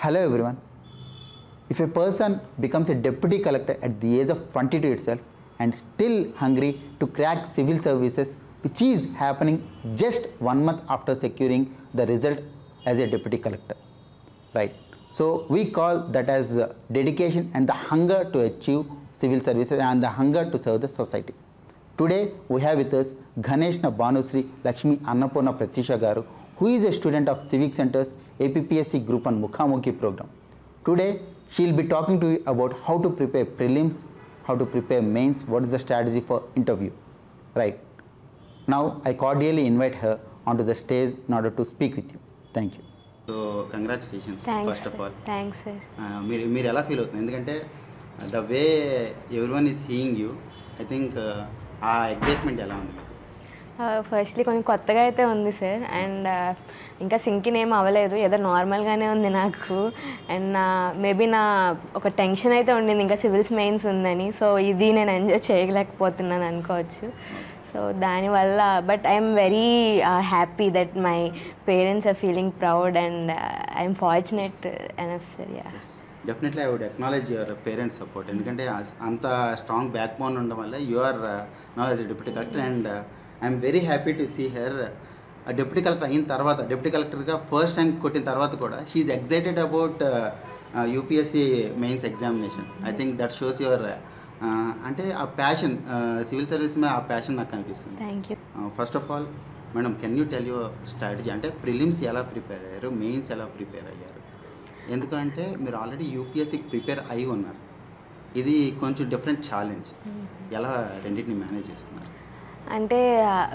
Hello everyone. If a person becomes a deputy collector at the age of 22 itself and still hungry to crack civil services, which is happening just 1 month after securing the result as a deputy collector, right? So we call that as the dedication and the hunger to achieve civil services and the hunger to serve the society. Today we have with us Ganeshna Bhanusri Lakshmi Annapurna Pratyusha Garu, who is a student of Civic Center's APPSC Group 1 Mukhamukhi program. Today she will be talking to you about how to prepare prelims, how to prepare mains, what is the strategy for interview, right? Now I cordially invite her onto the stage in order to speak with you. Thank you. So congratulations. Thanks, first of all. Thanks, sir. మీరు ఎలా feel అవుతుంది ఎందుకంటే the way everyone is seeing you I think ఆ excitement ఎలా ఉంది మీకు? Firstly కొంచెం కొత్తగా అయితే ఉంది సార్. అండ్ ఇంకా సింకిన్ ఏం అవ్వలేదు, ఏదో నార్మల్గానే ఉంది నాకు. అండ్ మేబీ నా ఒక టెన్షన్ అయితే ఉండింది ఇంకా సివిల్స్ మెయిన్స్ ఉందని. సో ఇది నేను ఎంజాయ్ చేయలేకపోతున్నాను అనుకోవచ్చు. సో దానివల్ల but I'm very happy that my parents are feeling proud and I'm fortunate enough sir. Yeah, definitely I would acknowledge your parents support. ఎందుకంటే అంత స్ట్రాంగ్ బ్యాక్ బోన్ ఉండడం వల్ల you are now as a deputy collector and I'm very happy to see her deputy collector అయిన తర్వాత, deputy కలెక్టర్గా first rank కొట్టిన తర్వాత కూడా she's excited about UPSC mains examination. I think that shows your అంటే ఆ ప్యాషన్, సివిల్ సర్వీస్ మీద ఆ ప్యాషన్ నాకు కనిపిస్తుంది. Thank you. First of all madam, can you tell your strategy? అంటే ప్రిలిమ్స్ ఎలా ప్రిపేర్ అయ్యారు, మెయిన్స్ ఎలా ప్రిపేర్ అయ్యారు? ఎందుకంటే మీరు ఆల్రెడీ యూపీఎస్సీకి ప్రిపేర్ అయి ఉన్నారు, ఇది కొంచెం డిఫరెంట్ ఛాలెంజ్. ఎలా రెండింటిని మేనేజ్ చేసుకున్నారు? అంటే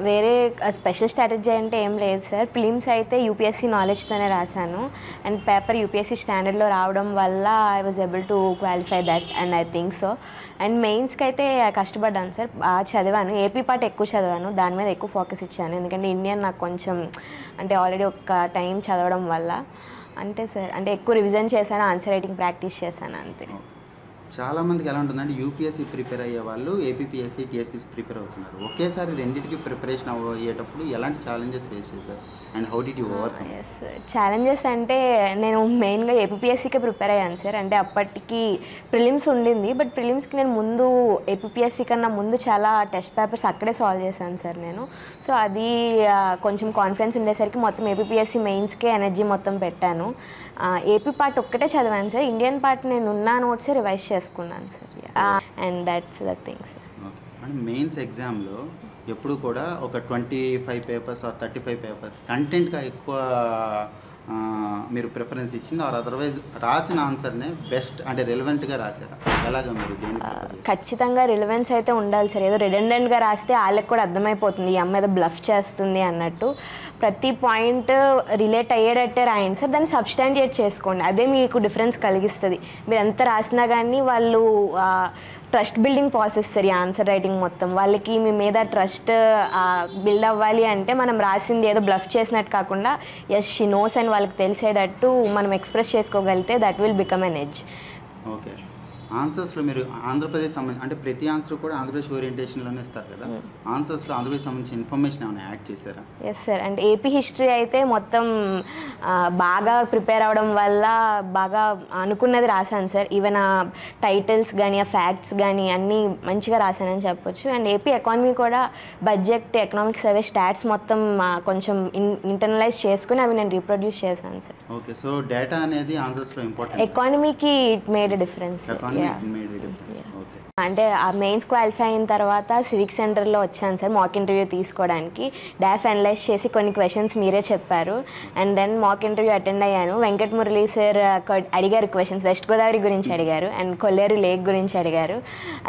వేరే స్పెషల్ స్ట్రాటజీ అంటే ఏం లేదు సార్. ప్రిలిమ్స్ అయితే యూపీఎస్సీ నాలెడ్జ్తోనే రాశాను అండ్ పేపర్ యూపీఎస్సీ స్టాండర్డ్లో రావడం వల్ల I was able to qualify that and I think so. And మెయిన్స్కి అయితే కష్టపడ్డాను సార్, బాగా చదివాను. ఏపీ పార్ట్ ఎక్కువ చదివాను, దాని మీద ఎక్కువ ఫోకస్ ఇచ్చాను. ఎందుకంటే ఇండియన్ నాకు కొంచెం అంటే ఆల్రెడీ ఒక టైం చదవడం వల్ల అంతే సార్. అంటే ఎక్కువ రివిజన్ చేశాను, ఆన్సర్ రైటింగ్ ప్రాక్టీస్ చేశాను అంతే. చాలామందికి ఎలా ఉంటుందంటే యూపీఎస్సీ ప్రిపేర్ అయ్యే వాళ్ళు ఏపీపీఎస్సీ, టీఎస్పీసీ ప్రిపేర్ అవుతున్నారు. ఒకేసారి రెండింటికి ప్రిపరేషన్ అయ్యేటప్పుడు ఎలాంటి ఛాలెంజెస్ ఫేస్ చేశారు and how did you overcome? Yes, challenges అంటే నేను మెయిన్గా ఏపీపీఎస్సీకే ప్రిపేర్ అయ్యాను సార్. అంటే అప్పటికి ప్రిలిమ్స్ ఉండింది, బట్ ప్రిలిమ్స్కి నేను ముందు ఏపీపీఎస్సీ కన్నా ముందు చాలా టెస్ట్ పేపర్స్ అక్కడే సాల్వ్ చేశాను సార్ నేను. సో అది కొంచెం కాన్ఫిడెన్స్ ఉండేసరికి మొత్తం ఏపీపీఎస్సీ మెయిన్స్కే ఎనర్జీ మొత్తం పెట్టాను. ఏపీ పార్ట్ ఒక్కటే చదివాను సార్, ఇండియన్ పార్ట్ నేను ఉన్న నోట్సే రివైజ్ చేసుకున్నాను sir. And that's the thing sir. Okay madam, mains ఎగ్జామ్లో ఎప్పుడు కూడా ఒక 25 పేపర్స్ ఆర్ 35 పేపర్స్ కంటెంట్గా ఎక్కువ మీరు ప్రిఫరెన్స్ ఇచ్చింది ఆర్ అదర్వైజ్ రాసిన ఆన్సర్నే బెస్ట్ అంటే రిలవెంట్గా రాశారా? ఎలాగా మీరు దేని? ఖచ్చితంగా రిలవెన్స్ అయితే ఉండాలి సార్. ఏదో రిడెండెంట్గా రాస్తే వాళ్ళకి కూడా అర్థమైపోతుంది ఈ అమ్మ ఏదో బ్లఫ్ చేస్తుంది అన్నట్టు. ప్రతి పాయింట్ రిలేట్ అయ్యేటట్టే రాయండి సార్, దాన్ని సబ్స్టాంటియేట్ చేసుకోండి, అదే మీకు డిఫరెన్స్ కలిగిస్తుంది. మీరు ఎంత రాసినా కానీ వాళ్ళు ట్రస్ట్ బిల్డింగ్ ప్రాసెస్ సార్ ఈ ఆన్సర్ రైటింగ్ మొత్తం. వాళ్ళకి మీ మీద ట్రస్ట్ బిల్డ్ అవ్వాలి అంటే మనం రాసింది ఏదో బ్లఫ్ చేసినట్టు కాకుండా ఎస్ షీ నోస్ అని వాళ్ళకి తెలిసేటట్టు మనం ఎక్స్ప్రెస్ చేసుకోగలిగితే that will become an edge. Okay, ఆన్సర్స్లో మీరు ఆంధ్రప్రదేశ్ సంబంధించి అంటే ప్రతి ఆన్సర్ కూడా ఆంధ్రప్రదేశ్ ఓరియంటేషన్లోనే ఇస్తారు కదా, ఆన్సర్స్లో ఆంధ్రప్రదేశ్ సంబంధించిన ఇన్ఫర్మేషన్ ఏమైనా యాడ్ చేశారా? Yes sir. And AP history అయితే మొత్తం బాగా ప్రిపేర్ అవ్వడం వల్ల బాగా అనుకున్నది రాశాను సార్. ఈవెన్ ఆ టైటిల్స్ కానీ ఆ ఫ్యాక్ట్స్ కానీ అన్నీ మంచిగా రాశానని చెప్పొచ్చు. అండ్ ఏపీ ఎకానమీ కూడా బడ్జెట్, ఎకనామిక్ సర్వే, స్టాట్స్ మొత్తం కొంచెం ఇంటర్నలైజ్ చేసుకుని అవి నేను రీప్రొడ్యూస్ చేశాను సార్. ఓకే, సో డేటా అనేది ఆన్సర్స్లో ఇంపార్టెంట్. ఎకానమీకి ఇట్ మేడ్ ఎ డిఫరెన్స్. అంటే ఆ మెయిన్స్ క్వాలిఫై అయిన తర్వాత సివిక్ సెంటర్లో వచ్చాను సార్ మాక్ ఇంటర్వ్యూ తీసుకోవడానికి. డాఫ్ అనలైజ్ చేసి కొన్ని క్వశ్చన్స్ మీరే చెప్పారు and then mock interview attend అయ్యాను. వెంకట్ మురళీ సార్ అడిగారు క్వశ్చన్స్, వెస్ట్ గోదావరి గురించి అడిగారు అండ్ కొల్లేరు లేక్ గురించి అడిగారు.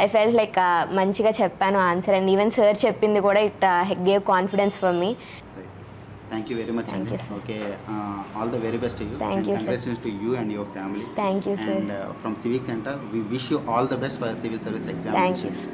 ఐ ఫెల్ట్ లైక్ మంచిగా చెప్పాను ఆన్సర్ అండ్ ఈవెన్ సార్ చెప్పింది కూడా it gave confidence for me. Thank you very much. Thank you, sir. Okay, all the very best to you. Thank you, sir. Congratulations to you and your family. Thank you, sir. And from Civic Center, we wish you all the best for your civil service exam. Thank you, sir.